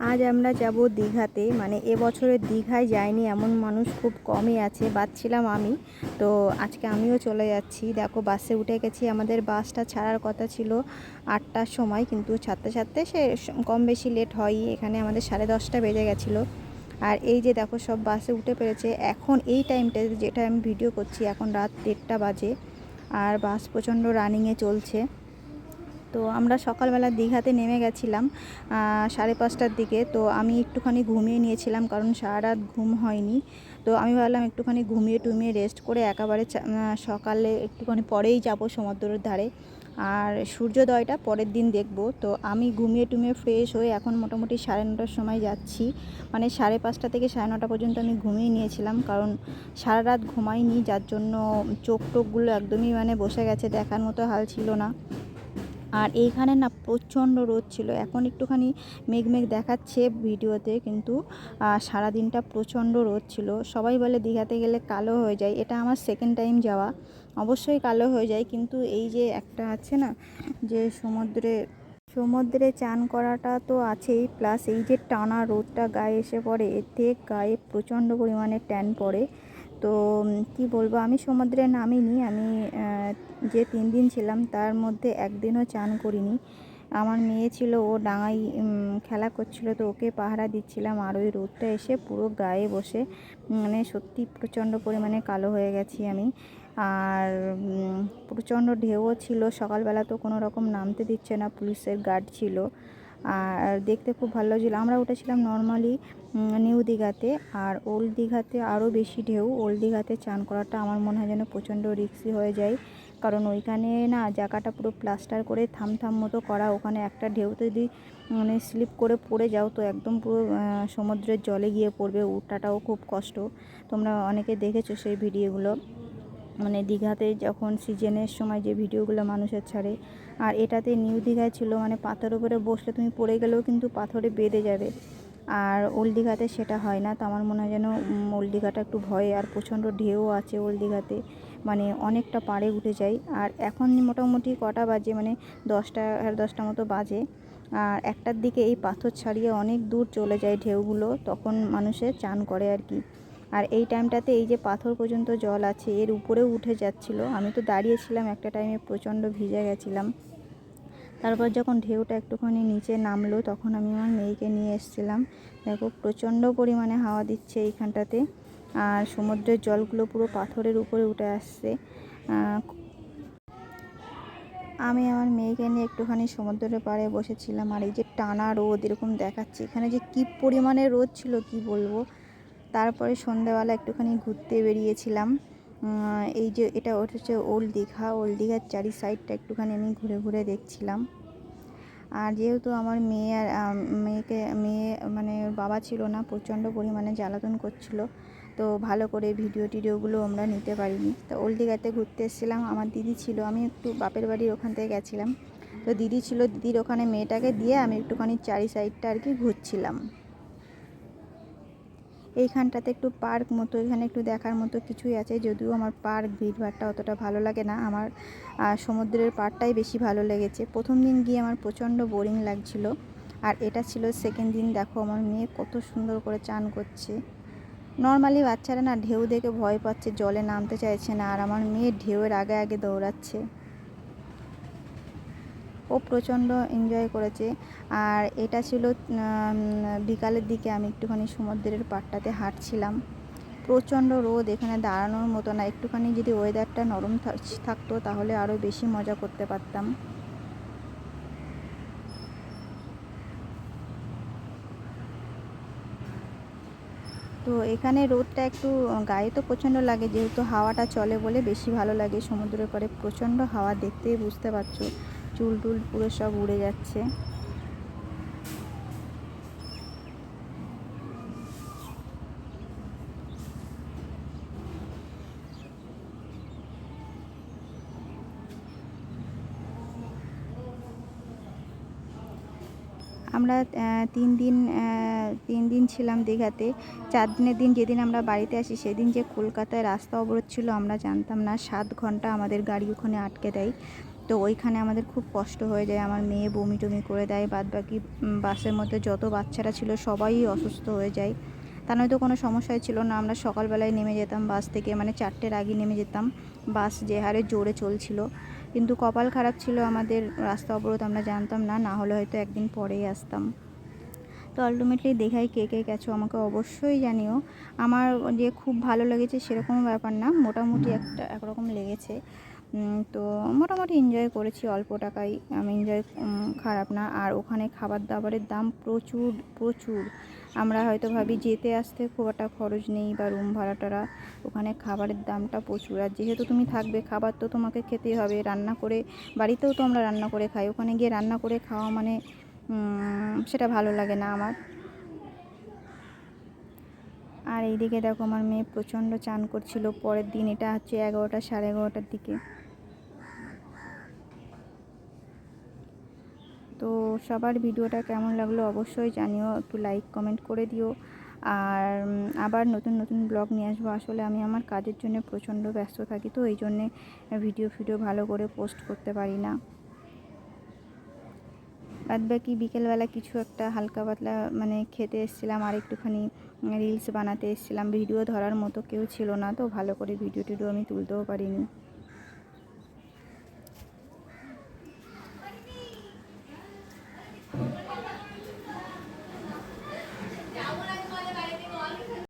আজ আমরা যাব দীঘাতে। মানে এবছরে দীঘায় যায়নি এমন মানুষ খুব কমই আছে, বাদছিলাম আমি। তো আজকে আমিও চলে যাচ্ছি। দেখো বাসে উঠে গেছি। আমাদের বাসটা ছাড়ার কথা ছিল 8টার সময়, কিন্তু ছাড়তে ছাড়তে সে কম বেশি লেট হয়ই। এখানে আমাদের 10:30 বেজে গেছিলো। আর এই যে দেখো সব বাসে উঠে পেরেছে। এখন এই টাইমটা যেটা আমি ভিডিও করছি, এখন রাত 1:30 বাজে আর বাস প্রচণ্ড রানিংয়ে চলছে। তো আমরা সকালবেলা দীঘাতে নেমে গেছিলাম 5:30টার দিকে। তো আমি একটুখানি ঘুমিয়ে নিয়েছিলাম, কারণ সারা রাত ঘুম হয়নি। তো আমি ভাবলাম একটুখানি ঘুমিয়ে টুমিয়ে রেস্ট করে একেবারে সকালে একটুখানি পরেই যাব সমুদ্রের ধারে, আর সূর্যোদয়টা পরের দিন দেখব। তো আমি ঘুমিয়ে টুমিয়ে ফ্রেশ হয়ে এখন মোটামুটি 9:30টার সময় যাচ্ছি। মানে 5:30 থেকে 9:30 পর্যন্ত আমি ঘুমিয়ে নিয়েছিলাম, কারণ সারা রাত ঘুমাইনি, যার জন্য চোখ টোকগুলো একদমই মানে বসে গেছে, দেখার মতো হাল ছিল না। আর এইখানে না প্রচণ্ড রোদ ছিল। এখন একটুখানি মেঘ মেঘ দেখাচ্ছে ভিডিওতে, কিন্তু সারাদিনটা প্রচণ্ড রোদ ছিল। সবাই বলে দীঘাতে গেলে কালো হয়ে যায়। এটা আমার সেকেন্ড টাইম যাওয়া, অবশ্যই কালো হয়ে যায়। কিন্তু এই যে একটা আছে না, যে সমুদ্রে চান করাটা তো আছেই, প্লাস এই যে টানা রোদটা গায়ে এসে পড়ে, এতে গায়ে প্রচণ্ড পরিমাণে ট্যান পড়ে। তো কি বলবো, আমি সমুদ্রে নামিনি। আমি যে 3 দিন ছিলাম তার মধ্যে একদিনও চান করিনি। আমার মেয়ে ছিল, ও ডাঙায় খেলা করছিল, তো ওকে পাহারা দিচ্ছিলাম। আর ওই রোদটা এসে পুরো গায়ে বসে মানে সত্যি প্রচণ্ড পরিমাণে কালো হয়ে গেছি আমি। আর প্রচণ্ড ঢেউও ছিল। সকালবেলা তো কোনো রকম নামতে দিচ্ছে না, পুলিশের গার্ড ছিল। আর দেখতে খুব ভালো ছিল। আমরা উঠেছিলাম নর্মালি নিউ দীঘাতে, আর ওল্ড দীঘাতে আরও বেশি ঢেউ। ওল্ড দীঘাতে চান করাটা আমার মনে হয় যেন প্রচণ্ড রিস্কি হয়ে যায়, কারণ ওইখানে না জায়গাটা পুরো প্লাস্টার করে থাম থাম মতো করা। ওখানে একটা ঢেউতে যদি মানে স্লিপ করে পড়ে যাও, তো একদম পুরো সমুদ্রের জলে গিয়ে পড়বে। ওঠাটাও খুব কষ্ট। তোমরা অনেকে দেখেছো সেই ভিডিওগুলো, মানে দীঘাতে যখন সিজনের সময় যে ভিডিওগুলো মানুষের ছাড়ে। আর এটাতে নিউ দীঘায় ছিল, মানে পাথরের উপরে বসলে তুমি পড়ে গেলেও কিন্তু পাথরে বেঁধে যাবে। আর ওল্ড দীঘাতে সেটা হয় না। তো আমার মনে হয় যেন ওল্ড দীঘাটা একটু ভয়ে, আর প্রচণ্ড ঢেউ আছে ওল্ড দীঘাতে, মানে অনেকটা পাড়ে উঠে যায়। আর এখন মোটামুটি কটা বাজে, মানে 10টা 10:30 মতো বাজে। আর 1টার দিকে এই পাথর ছাড়িয়ে অনেক দূর চলে যায় ঢেউগুলো, তখন মানুষে চান করে আর কি। আর এই টাইমটাতে এই যে পাথর পর্যন্ত জল আছে, এর উপরেও উঠে যাচ্ছিলো। আমি তো দাঁড়িয়েছিলাম, একটা টাইমে প্রচণ্ড ভিজে গেছিলাম। তারপর যখন ঢেউটা একটুখানি নিচে নামলো, তখন আমি আমার মেয়েকে নিয়ে এসেছিলাম। দেখো প্রচণ্ড পরিমাণে হাওয়া দিচ্ছে এইখানটাতে, আর সমুদ্রের জলগুলো পুরো পাথরের উপরে উঠে আসছে। আমি আমার মেয়েকে নিয়ে একটুখানি সমুদ্রের পাড়ে বসেছিলাম। আর এই যে টানা রোদ এরকম দেখাচ্ছে, এখানে যে কী পরিমাণে রোদ ছিল কি বলবো। তারপরে সন্ধ্যাবেলা একটুখানি ঘুরতে বেরিয়েছিলাম। এই যে এটা হচ্ছে ওল্ড দীঘা। ওল্ড দীঘার চারি সাইডটা একটুখানি আমি ঘুরে ঘুরে দেখছিলাম। আর যেহেতু আমার মেয়ে আর মেয়ে মানে ওর বাবা ছিল না, প্রচণ্ড পরিমাণে জ্বালাতন করছিল, তো ভালো করে টিডিওগুলো আমরা নিতে পারিনি। তো ওল্ড দীঘাতে ঘুরতে এসেছিলাম। আমার দিদি ছিল, আমি একটু বাপের বাড়ির ওখান থেকে গেছিলাম। তো দিদি ছিল, দিদির ওখানে মেয়েটাকে দিয়ে আমি একটুখানি চারি সাইডটা আর কি ঘুরছিলাম। এইখানটাতে একটু পার্ক মতো, এখানে একটু দেখার মতো কিছুই আছে, যদিও আমার পার্ক ভিড়ভাড়টা অতটা ভালো লাগে না। আমার সমুদ্রের পাড়টাই বেশি ভালো লেগেছে। প্রথম দিন গিয়ে আমার প্রচণ্ড বোরিং লাগছিল, আর এটা ছিল সেকেন্ড দিন। দেখো আমার মেয়ে কত সুন্দর করে চান করছে। নর্মালি বাচ্চারা না ঢেউ দেখে ভয় পাচ্ছে, জলে নামতে চাইছে না, আর আমার মেয়ে ঢেউয়ের আগে আগে দৌড়াচ্ছে। ও প্রচণ্ড এনজয় করেছে। আর এটা ছিল বিকালের দিকে। আমি একটুখানি সমুদ্রের পাড়টাতে হাঁটছিলাম। প্রচণ্ড রোদ, এখানে দাঁড়ানোর মতো না। একটুখানি যদি ওয়েদারটা নরম থাকতো, তাহলে আরও বেশি মজা করতে পারতাম। তো এখানে রোদটা একটু গায়ে তো প্রচণ্ড লাগে, যেহেতু হাওয়াটা চলে বলে বেশি ভালো লাগে। সমুদ্রের পরে প্রচণ্ড হাওয়া, দেখতেই বুঝতে পারছো চুল টুল পুরো সব উড়ে যাচ্ছে। আমরা 3 দিন ছিলাম দীঘাতে। 4 দিনের দিন যেদিন আমরা বাড়িতে আসি, সেদিন যে কলকাতায় রাস্তা অবরোধ ছিল আমরা জানতাম না। 7 ঘন্টা আমাদের গাড়ি ওখানে আটকে দেয়। তো ওইখানে আমাদের খুব কষ্ট হয়ে যায়, আমার মেয়ে বমি টমি করে দেয়, বাদ বাকি বাসের মধ্যে যত বাচ্চারা ছিল সবাই অসুস্থ হয়ে যায়। তা নয়তো কোনো সমস্যাই ছিল না, আমরা সকালবেলায় নেমে যেতাম বাস থেকে, মানে 4টের আগে নেমে যেতাম। বাস যে হারে জোরে চলছিল, কিন্তু কপাল খারাপ ছিল আমাদের, রাস্তা অবরোধ আমরা জানতাম না, না হলে হয়তো একদিন পরেই আসতাম। তো আলটিমেটলি দীঘায় কে কে গেছো আমাকে অবশ্যই জানিও। আমার যে খুব ভালো লেগেছে সেরকম ব্যাপার না, মোটামুটি একরকম লেগেছে। তো মোটামুটি এনজয় করেছি, অল্প টাকায় আমি এনজয়, খারাপ না। আর ওখানে খাবার দাবারের দাম প্রচুর প্রচুর। আমরা হয়তো ভাবি যেতে আসতে খুব একটা খরচ নেই বা রুম ভাড়া টাড়া, ওখানে খাবারের দামটা প্রচুর। আর যেহেতু তুমি থাকবে, খাবার তো তোমাকে খেতেই হবে, রান্না করে, বাড়িতেও তো আমরা রান্না করে খাই, ওখানে গিয়ে রান্না করে খাওয়া মানে সেটা ভালো লাগে না আমার। আর এইদিকে দেখো আমার মেয়ে প্রচণ্ড চান করছিল পরের দিন, এটা হচ্ছে 11টা 11:30টার দিকে। তো সবার ভিডিওটা কেমন লাগলো অবশ্যই জানিও, একটু লাইক কমেন্ট করে দিও। আর আবার নতুন নতুন ব্লগ নিয়ে আসবো। আসলে আমি আমার কাজের জন্য প্রচণ্ড ব্যস্ত থাকি, তো এই জন্যে ভিডিও ভালো করে পোস্ট করতে পারি না। বাদ বাকি বিকেলবেলা কিছু একটা হালকা পাতলা মানে খেতে এসেছিলাম, আর একটুখানি রিলস বানাতে এসেছিলাম, ভিডিও ধরার মতো কেউ ছিল না, তো ভালো করে ভিডিও টিডিও আমি তুলতেও পারিনি।